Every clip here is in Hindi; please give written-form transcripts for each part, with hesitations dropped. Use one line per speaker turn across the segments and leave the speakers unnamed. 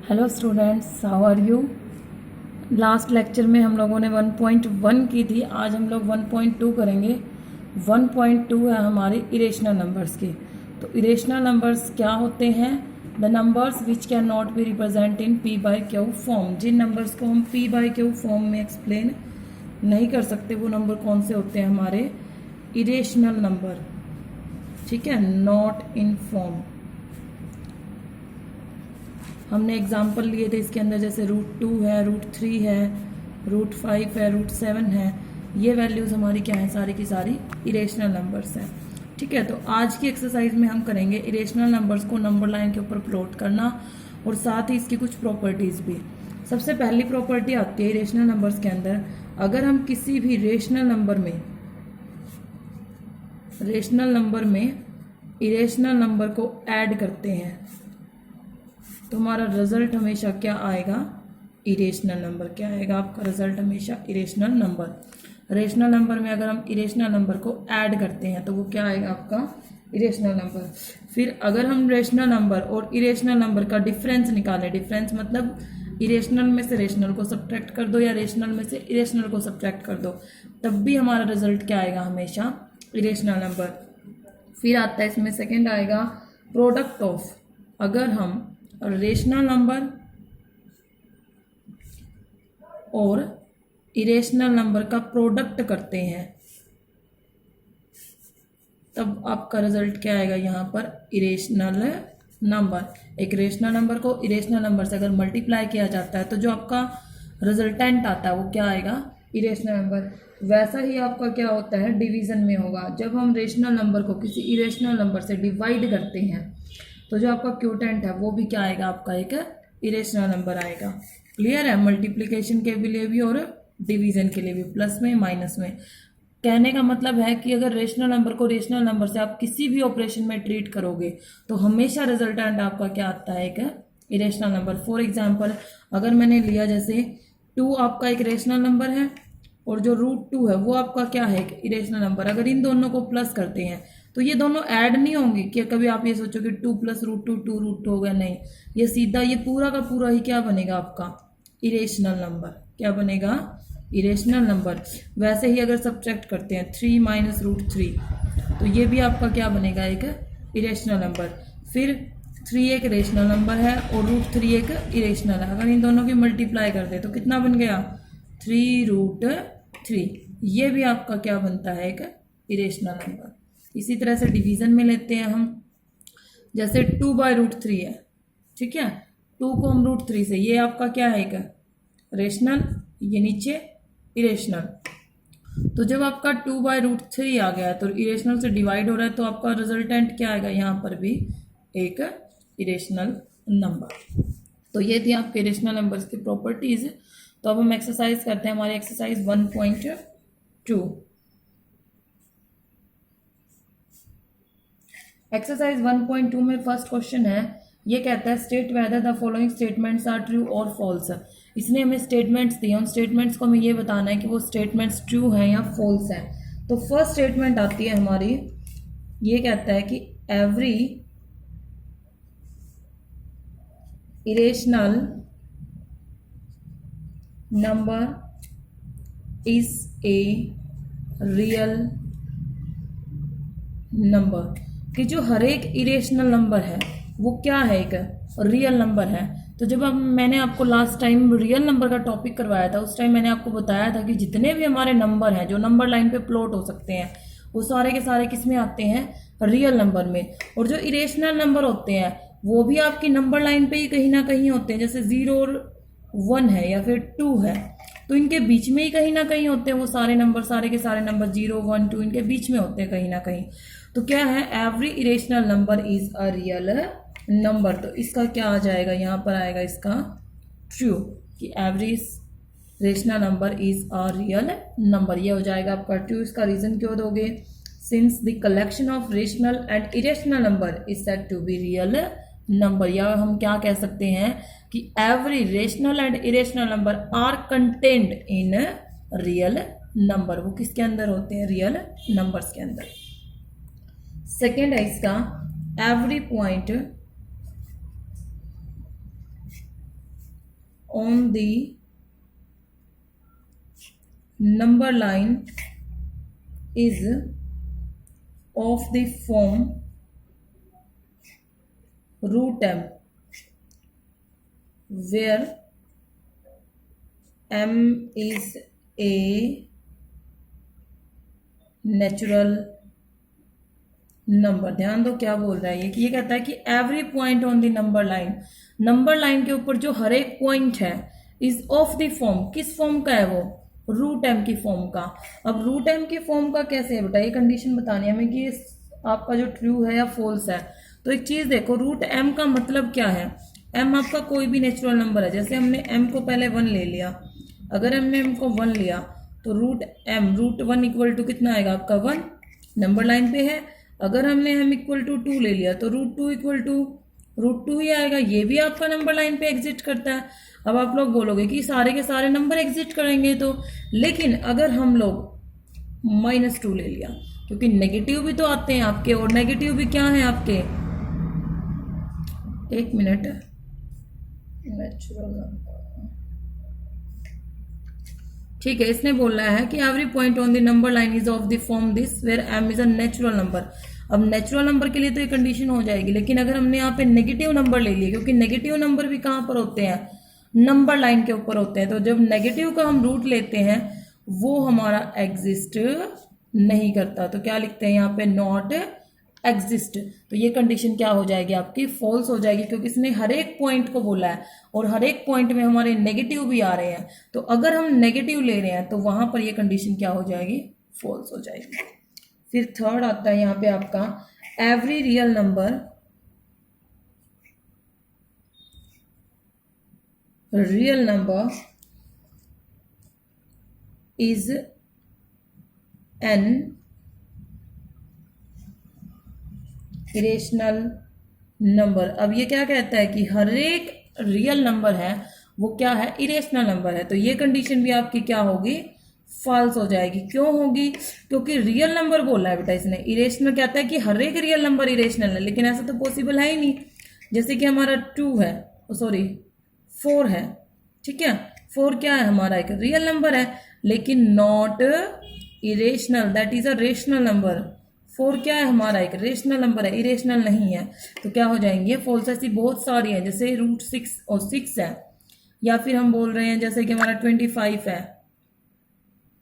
Hello students, how are you. Last lecture में हम लोगों ने 1.1 की थी। आज हम लोग 1.2 करेंगे। 1.2 है हमारे इरेशनल नंबर्स की। तो इरेशनल नंबर्स क्या होते हैं? The numbers which can not be represent in P by Q form. जिन नंबर्स को हम पी बाई क्यू फॉर्म में एक्सप्लेन नहीं कर सकते वो नंबर कौन से होते हैं? हमारे इरेशनल नंबर। ठीक है, नॉट इन फॉर्म। हमने एग्जाम्पल लिए थे इसके अंदर, जैसे √2 है, √3 है, √5 है, √7 है। ये वैल्यूज हमारी क्या है? सारी की सारी इरेशनल नंबर्स हैं। ठीक है, तो आज की एक्सरसाइज में हम करेंगे इरेशनल नंबर्स को नंबर लाइन के ऊपर प्लॉट करना और साथ ही इसकी कुछ प्रॉपर्टीज भी। सबसे पहली प्रॉपर्टी आती है इरेशनल नंबर्स के अंदर, अगर हम किसी भी रेशनल नंबर में इरेशनल नंबर को ऐड करते हैं तो हमारा रिजल्ट हमेशा क्या आएगा? Irrational number. क्या आएगा आपका रिजल्ट? हमेशा इरेशनल नंबर। रेशनल नंबर में अगर हम इरेशनल नंबर को ऐड करते हैं तो वो क्या आएगा आपका? Irrational number. फिर अगर हम रेशनल नंबर और इरेशनल नंबर का डिफरेंस निकालें, डिफरेंस मतलब इरेशनल में से रेशनल को सब्ट्रैक्ट कर दो या रेशनल में से इरेशनल को सब्ट्रैक्ट कर दो, तब भी हमारा रिजल्ट क्या आएगा? हमेशा इरेशनल नंबर। फिर आता है इसमें सेकेंड आएगा प्रोडक्ट ऑफ। अगर हम रेशनल नंबर और इरेशनल नंबर का प्रोडक्ट करते हैं तब आपका रिजल्ट क्या आएगा? यहाँ पर इरेशनल नंबर। एक रेशनल नंबर को इरेशनल नंबर से अगर मल्टीप्लाई किया जाता है तो जो आपका रिजल्टेंट आता है वो क्या आएगा? Irrational number. वैसा ही आपका क्या होता है? डिवीजन में होगा। जब हम रेशनल नंबर को किसी इरेशनल नंबर से डिवाइड करते हैं तो जो आपका क्यूटेंट है वो भी क्या आएगा? आपका एक इरेशनल नंबर आएगा। क्लियर है? मल्टीप्लिकेशन के लिए भी और डिवीजन के लिए भी, प्लस में माइनस में। कहने का मतलब है कि अगर रेशनल नंबर को रेशनल नंबर से आप किसी भी ऑपरेशन में ट्रीट करोगे तो हमेशा रिजल्टेंट आपका क्या आता है? एक इरेशनल नंबर। फॉर एग्जाम्पल अगर मैंने लिया जैसे 2 आपका एक रेशनल नंबर है और जो √2 है वो आपका क्या है? एक इरेशनल नंबर। अगर इन दोनों को प्लस करते हैं तो ये दोनों ऐड नहीं होंगे कि कभी आप ये सोचो कि 2 + √2 2√2 हो गया। नहीं, ये सीधा ये पूरा का पूरा ही क्या बनेगा? आपका इरेशनल नंबर। क्या बनेगा? Irrational number. वैसे ही अगर सब्ट्रैक्ट करते हैं 3 - √3 तो ये भी आपका क्या बनेगा? एक इरेशनल नंबर। फिर 3 एक रेशनल नंबर है और √3 एक इरेशनल है। अगर इन दोनों की मल्टीप्लाई कर दे तो कितना बन गया? 3√3। ये भी आपका क्या बनता है? एक इरेशनल नंबर। इसी तरह से डिवीजन में लेते हैं हम, जैसे 2/√3 है। ठीक है, 2 को हम √3 से, ये आपका क्या है? एक रेशनल, ये नीचे इरेशनल। तो जब आपका 2/√3 आ गया तो इरेशनल से डिवाइड हो रहा है तो आपका रिजल्टेंट क्या आएगा? यहाँ पर भी एक इरेशनल नंबर। तो ये थी आपके इरेशनल नंबर्स की प्रॉपर्टीज। तो अब हम एक्सरसाइज करते हैं, हमारी एक्सरसाइज 1.2। एक्सरसाइज 1.2 में फर्स्ट क्वेश्चन है, ये कहता है state whether the following statements are true और फॉल्स। इसने हमें स्टेटमेंट्स दिए, उन स्टेटमेंट्स को हमें ये बताना है कि वो स्टेटमेंट्स ट्रू हैं या फॉल्स हैं। तो फर्स्ट स्टेटमेंट आती है हमारी, ये कहता है कि every irrational number is a real number. कि जो हर एक इरेशनल नंबर है वो क्या है? एक रियल नंबर है। तो जब मैंने आपको लास्ट टाइम रियल नंबर का टॉपिक करवाया था उस टाइम मैंने आपको बताया था कि जितने भी हमारे नंबर हैं जो नंबर लाइन पे प्लॉट हो सकते हैं वो सारे के सारे किस में आते हैं? रियल नंबर में। और जो इरेशनल नंबर होते हैं वो भी आपकी नंबर लाइन पे ही कहीं ना कहीं होते हैं, जैसे 0 और 1 है या फिर 2 है तो इनके बीच में ही कहीं ना कहीं होते हैं वो सारे नंबर, सारे के सारे नंबर 0 1 2 इनके बीच में होते हैं कहीं ना कहीं। तो क्या है? Every irrational number is a real number. तो इसका क्या आ जाएगा? यहाँ पर आएगा इसका ट्रू, कि every rational number is a real number. ये हो जाएगा आपका ट्रू। इसका रीजन क्यों दोगे? Since the collection of rational and irrational number is said to be real number. या हम क्या कह सकते हैं कि every rational and irrational number are contained in real number. वो किसके अंदर होते हैं? रियल नंबर्स के अंदर। सेकेंड है इसका, every point on the number line is of the form root m, where m is a natural number. ध्यान दो क्या बोल रहा है ये, कि ये कहता है कि every point on the number line के ऊपर जो हर एक पॉइंट है इज ऑफ द फॉर्म, किस फॉर्म का है वो, रूट एम की फॉर्म का। अब रूट एम की फॉर्म का कैसे है बेटा, ये कंडीशन बतानी है हमें कि आपका जो ट्रू है या फॉल्स है। तो एक चीज देखो, रूट एम का मतलब क्या है, एम आपका कोई भी नेचुरल नंबर है। जैसे हमने एम को पहले 1 ले लिया, अगर हमने एम को 1 लिया तो रूट 1 इक्वल टू कितना आएगा आपका 1, नंबर लाइन पे है। अगर हमने एम इक्वल टू 2 ले लिया तो रूट 2 इक्वल टू रूट 2 ही आएगा, ये भी आपका नंबर लाइन पे एग्जिस्ट करता है। अब आप लोग बोलोगे कि सारे के सारे नंबर एग्जिस्ट करेंगे तो, लेकिन अगर हम लोग -2 ले लिया, क्योंकि नेगेटिव भी तो आते हैं आपके, और नेगेटिव भी क्या है आपके, एक मिनट, नेचुरल नंबर, ठीक है। इसने बोला है कि every point on the number line is of the form this where m is a natural number. अब नेचुरल नंबर के लिए तो ये कंडीशन हो जाएगी, लेकिन अगर हमने यहाँ पे नेगेटिव नंबर ले लिए, क्योंकि नेगेटिव नंबर भी कहाँ पर होते हैं, नंबर लाइन के ऊपर होते हैं, तो जब नेगेटिव का हम रूट लेते हैं वो हमारा एग्जिस्ट नहीं करता। तो क्या लिखते हैं यहाँ पे, नॉट एग्जिस्ट। तो ये कंडीशन क्या हो जाएगी आपकी, फॉल्स हो जाएगी, क्योंकि इसने हर एक पॉइंट को बोला है और हर एक पॉइंट में हमारे नेगेटिव भी आ रहे हैं। तो अगर हम नेगेटिव ले रहे हैं तो वहां पर ये कंडीशन क्या हो जाएगी, फॉल्स हो जाएगी। फिर थर्ड आता है यहाँ पे आपका, every real number is an irrational number. अब ये क्या कहता है कि हर एक रियल नंबर है वो क्या है, इरेशनल नंबर है। तो ये कंडीशन भी आपकी क्या होगी, फॉल्स हो जाएगी। क्यों होगी, क्योंकि रियल नंबर बोला है बेटा इसने, इरेशनल कहता है कि हर एक रियल नंबर इरेशनल है, लेकिन ऐसा तो पॉसिबल है ही नहीं। जैसे कि हमारा 2 है, सॉरी 4 है, ठीक है, 4 क्या है हमारा, एक रियल नंबर है, लेकिन not irrational, that is a rational number. 4 क्या है हमारा, एक रेशनल नंबर है, इरेशनल नहीं है। तो क्या हो जाएंगे, फॉल्स। ऐसी बहुत सारी है, जैसे रूट 6 और 6 है, या फिर हम बोल रहे हैं जैसे कि हमारा 25 है।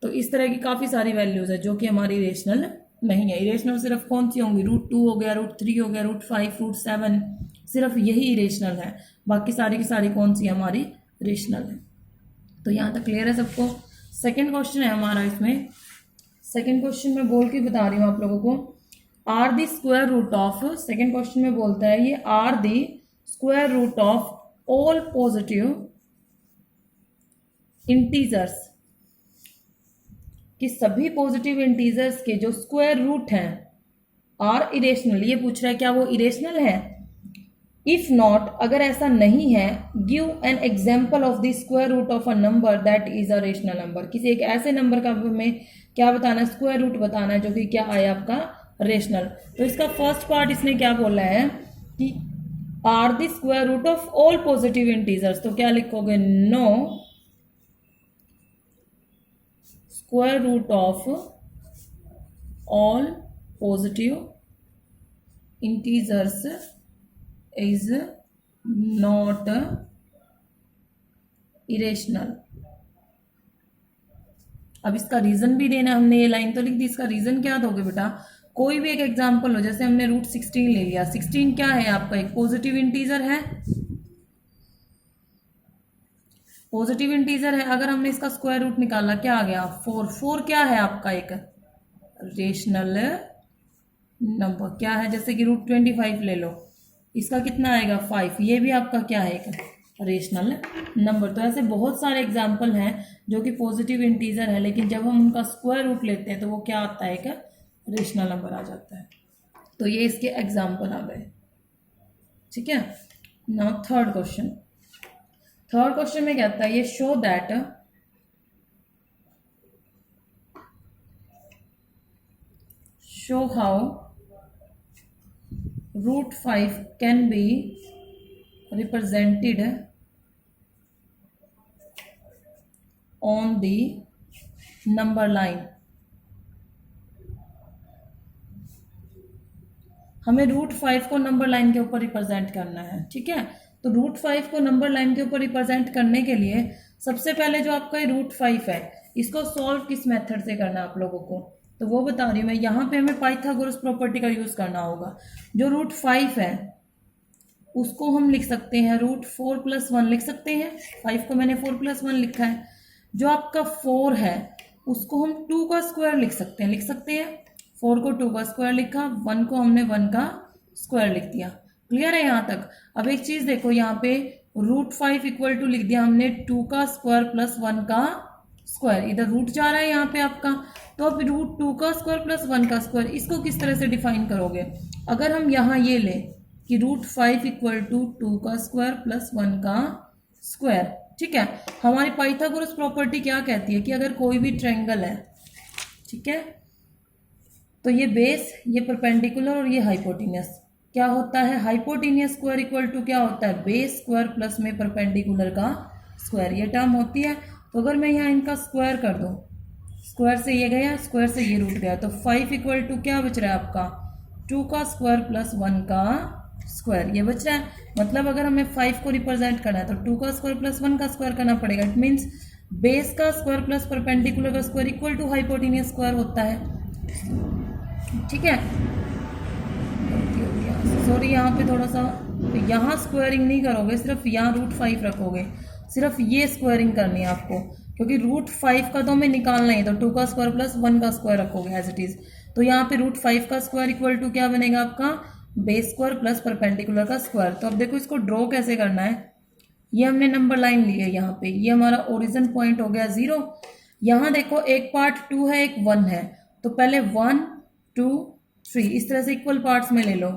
तो इस तरह की काफ़ी सारी वैल्यूज है जो कि हमारी रेशनल नहीं है। इरेशनल सिर्फ कौन सी होंगी, रूट 2 हो गया, रूट 3 हो गया, रूट 5, रूट 7, सिर्फ यही इरेशनल है, बाकी सारी की सारी कौन सी हमारी रेशनल है। तो यहाँ तक क्लियर है सबको। सेकेंड क्वेश्चन है हमारा, इसमें सेकेंड क्वेश्चन में बोल के बता रही हूँ आप लोगों को, are the square root of, second question में बोलता है ये, are the square root of all positive integers, कि सभी पॉजिटिव इंटीजर्स के जो स्क्वायर रूट हैं आर इरेशनल। ये पूछ रहा है क्या वो इरेशनल है। इफ नॉट, अगर ऐसा नहीं है, give an example of the square root of a number that is a rational number. किसी एक ऐसे नंबर का हमें क्या बताना है, स्क्वायर रूट बताना है जो कि क्या आया आपका, रेशनल। तो इसका फर्स्ट पार्ट इसने क्या बोला है कि are the square root of all positive integers. तो क्या लिखोगे, no square root of all positive integers is not irrational. अब इसका रीजन भी देना, हमने ये लाइन तो लिख दी, इसका रीजन क्या दोगे बेटा, कोई भी एक एग्जांपल हो। जैसे हमने रूट 16 ले लिया, 16 क्या है आपका, एक पॉजिटिव इंटीजर है, पॉजिटिव इंटीजर है। अगर हमने इसका स्क्वायर रूट निकाला क्या आ गया, 4। 4 क्या है आपका, एक रेशनल नंबर। क्या है, जैसे कि रूट 25 ले लो, इसका कितना आएगा 5, ये भी आपका क्या है, एक रेशनल नंबर। तो ऐसे बहुत सारे एग्जाम्पल हैं जो कि पॉजिटिव इंटीजर है, लेकिन जब हम उनका स्क्वायर रूट लेते हैं तो वो क्या आता है, एक रेशनल नंबर आ जाता है। तो ये इसके एग्जाम्पल आ गए, ठीक है। Now third question, third question में कहता है ये, show that show how root 5 can be represented on the number line. हमें √5 को नंबर लाइन के ऊपर रिप्रेजेंट करना है, ठीक है। तो √5 को नंबर लाइन के ऊपर रिप्रेजेंट करने के लिए सबसे पहले जो आपका ये √5 है, इसको सॉल्व किस मेथड से करना है आप लोगों को, तो वो बता रही हूँ मैं। यहाँ पे हमें पाइथागोरस प्रॉपर्टी का यूज करना होगा। जो √5 है उसको हम लिख सकते हैं √4 + 1 लिख सकते हैं। 5 को मैंने 4 + 1 लिखा है। जो आपका 4 है उसको हम 2 का स्क्वायर लिख सकते हैं, 4 को 2 का स्क्वायर लिखा, 1 को हमने 1 का स्क्वायर लिख दिया। क्लियर है यहाँ तक। अब एक चीज देखो, यहाँ पे √5 इक्वल टू लिख दिया हमने 2 का स्क्वायर + 1 का स्क्वायर। इधर रूट जा रहा है यहाँ पे आपका, तो अब √2 का स्क्वायर + 1 का स्क्वायर, इसको किस तरह से डिफाइन करोगे। अगर हम यहाँ ये लें कि √5 इक्वल टू 2 का स्क्वायर + 1 का स्क्वायर, ठीक है। हमारी पाइथागोरस प्रॉपर्टी क्या कहती है कि अगर कोई भी ट्रायंगल है, ठीक है, तो ये बेस, ये परपेंडिकुलर और ये हाइपोटेन्यूस, क्या होता है, हाइपोटेन्यूस स्क्वायर इक्वल टू क्या होता है, बेस स्क्वायर प्लस में परपेंडिकुलर का स्क्वायर, ये टर्म होती है। तो अगर मैं यहाँ इनका स्क्वायर कर दूँ, स्क्वायर से ये गया, स्क्वायर से ये रूट गया, तो 5 इक्वल टू क्या बच रहा है आपका, 2 का स्क्वायर + 1 का स्क्वायर, ये बच रहा है। मतलब अगर हमें 5 को रिप्रेजेंट करना है तो 2 का स्क्वायर + 1 का स्क्वायर करना पड़ेगा। इट मीन्स बेस का स्क्वायर प्लस परपेंडिकुलर का square equal to hypotenuse square होता है, ठीक है। सॉरी, यहाँ पे थोड़ा सा, तो यहाँ स्क्वायरिंग नहीं करोगे, सिर्फ यहाँ √5 रखोगे, सिर्फ ये स्क्वायरिंग करनी है आपको, क्योंकि √5 का तो हमें निकालना है। तो 2 का स्क्वायर + 1 का स्क्वायर रखोगे एज इट इज। तो यहाँ पे √5 का स्क्वायर इक्वल टू क्या बनेगा आपका, बेस स्क्वायर प्लस परपेंडिकुलर का स्क्वायर। तो अब देखो इसको ड्रॉ कैसे करना है। ये हमने नंबर लाइन ली है यहाँ पे, ये हमारा ओरिजिन पॉइंट हो गया 0। यहाँ देखो एक पार्ट 2 है, एक 1 है, तो पहले 1 2 3 इस तरह से इक्वल पार्ट्स में ले लो।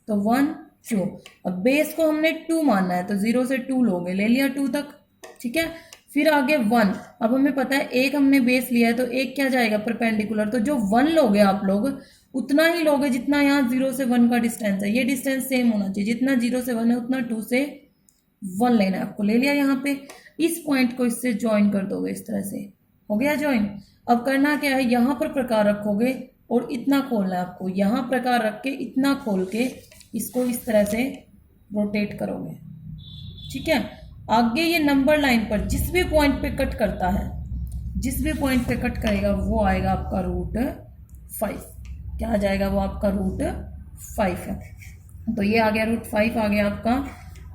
तो 1 2, अब बेस को हमने 2 मानना है, तो 0 से 2 लोगे, ले लिया 2 तक, ठीक है। फिर आगे 1, अब हमें पता है एक हमने बेस लिया है, तो एक क्या जाएगा, परपेंडिकुलर। तो जो 1 लोगे आप लोग उतना ही लोगे जितना यहाँ 0 से 1 का डिस्टेंस है। ये डिस्टेंस सेम होना चाहिए, जितना 0 से 1 है उतना 2 से 1 लेना है आपको। ले लिया यहाँ पे, इस पॉइंट को इससे ज्वाइन कर दोगे, इस तरह से हो गया ज्वाइन। अब करना क्या है, यहाँ पर प्रकार रखोगे और इतना खोलना है आपको, यहाँ प्रकार रख के इतना खोल के इसको इस तरह से रोटेट करोगे, ठीक है। आगे ये नंबर लाइन पर जिस भी पॉइंट पे कट करता है, जिस भी पॉइंट पे कट करेगा वो आएगा आपका √5। क्या आ जाएगा, वो आपका √5 है। तो ये आ गया √5 आ गया आपका।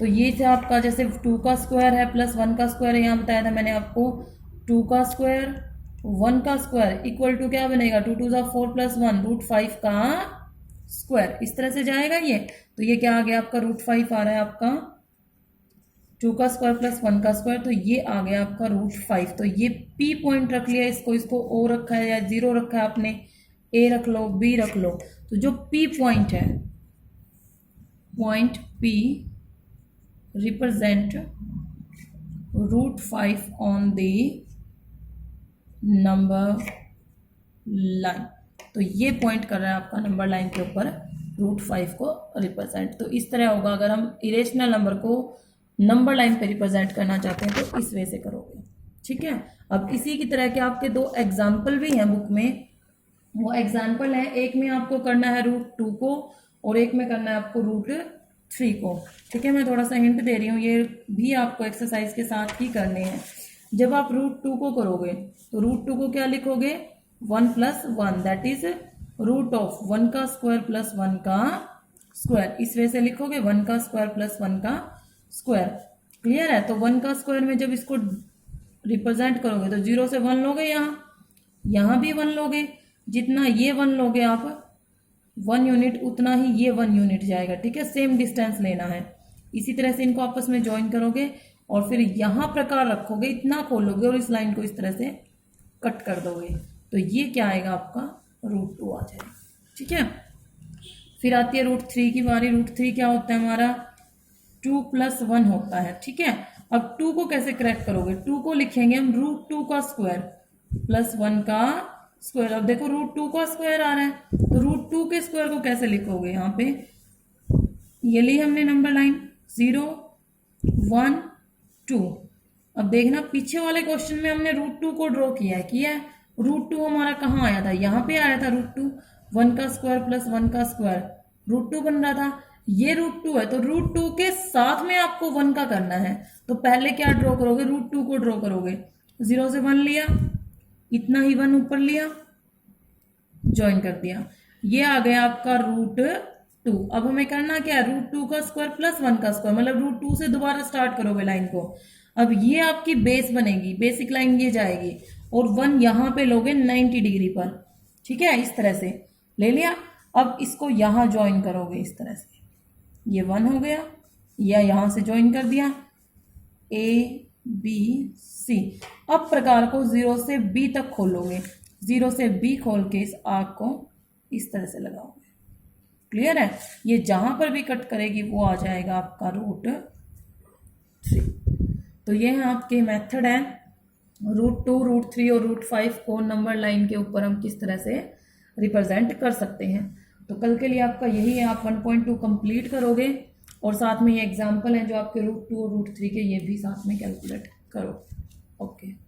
तो ये था आपका, जैसे 2 का स्क्वायर है + 1 का स्क्वायर है, यहाँ बताया था मैंने आपको, 2 का स्क्वायर 1 का स्क्वायर इक्वल टू क्या बनेगा, 2 2 4 + 1 √5 का स्क्वायर, इस तरह से जाएगा ये। तो ये क्या आ गया आपका, √5 आ रहा है आपका, 2 का स्क्वायर + 1 का स्क्वायर, तो ये आ गया आपका √5। तो ये P पॉइंट रख लिया, इसको O रखा है या 0 रखा है आपने, A रख लो, B रख लो। तो जो P पॉइंट है, point P represent √5 on the number line. तो ये पॉइंट कर रहा है आपका नंबर लाइन के ऊपर √5 को रिप्रेजेंट। तो इस तरह होगा, अगर हम इरेशनल नंबर को नंबर लाइन पे रिप्रेजेंट करना चाहते हैं तो इस वे से करोगे, ठीक है। अब इसी की तरह के आपके 2 एग्जाम्पल भी हैं बुक में। वो एग्जाम्पल है, एक में आपको करना है √2 को और एक में करना है आपको √3 को, ठीक है। मैं थोड़ा सा हिंट दे रही हूँ, ये भी आपको एक्सरसाइज के साथ ही करने हैं। जब आप √2 को करोगे तो √2 को क्या लिखोगे, 1 + 1 दैट इज √1 का स्क्वायर + 1 का स्क्वायर, इस वे से लिखोगे, 1 का स्क्वायर + 1 का स्क्वायर। क्लियर है। तो 1 का स्क्वायर में जब इसको रिप्रेजेंट करोगे तो 0 से 1 लोगे, यहाँ भी 1 लोगे, जितना ये 1 लोगे आप 1 यूनिट, उतना ही ये 1 यूनिट जाएगा, ठीक है। सेम डिस्टेंस लेना है। इसी तरह से इनको आपस में ज्वाइन करोगे और फिर यहाँ प्रकार रखोगे, इतना खोलोगे और इस लाइन को इस तरह से कट कर दोगे। तो ये क्या आएगा आपका, √2 आ जाएगा, ठीक है। फिर आती है √3 की बारी। √3 क्या होता है हमारा, 2 + 1 होता है, ठीक है। अब 2 को कैसे करेक्ट करोगे, 2 को लिखेंगे हम √2 का स्क्वायर + 1 का स्क्वायर। अब देखो √2 का स्क्वायर आ रहा है, तो √2 के स्क्वायर को कैसे लिखोगे, यहाँ पे ये ली हमने नंबर लाइन, 0 1 2, अब देखना पीछे वाले क्वेश्चन में हमने √2 को ड्रॉ किया है। √2 हमारा कहाँ आया था, यहाँ पे आया था √2, 1 का स्क्वायर प्लस 1 का स्क्वायर √2 बन रहा था। ये √2 है तो √2 के साथ में आपको 1 का करना है, तो पहले क्या ड्रॉ करोगे, √2 को ड्रॉ करोगे, 0 से 1 लिया, इतना ही 1 ऊपर लिया, ज्वाइन कर दिया, ये आ गया आपका √2। अब हमें करना क्या है, √2 का स्क्वायर प्लस 1 का स्क्वायर, मतलब √2 से दोबारा स्टार्ट करोगे लाइन को। अब ये आपकी बेस बनेगी, बेसिक लाइन ये जाएगी और 1 यहाँ पे लोगे 90 डिग्री पर, ठीक है, इस तरह से ले लिया। अब इसको यहाँ ज्वाइन करोगे इस तरह से, ये 1 हो गया, या यहाँ से ज्वाइन कर दिया ABC। अब प्रकार को 0 से B तक खोलोगे, 0 से B खोल के इस आर्क को इस तरह से लगाओगे। क्लियर है, ये जहां पर भी कट करेगी वो आ जाएगा आपका √3। तो ये है आपके मेथड है, √2, √3 और √5 को नंबर लाइन के ऊपर हम किस तरह से रिप्रेजेंट कर सकते हैं। तो कल के लिए आपका यही है, आप 1.2 कंप्लीट करोगे और साथ में ये एग्जाम्पल है जो आपके √2 और √3 के, ये भी साथ में कैलकुलेट करो। ओके।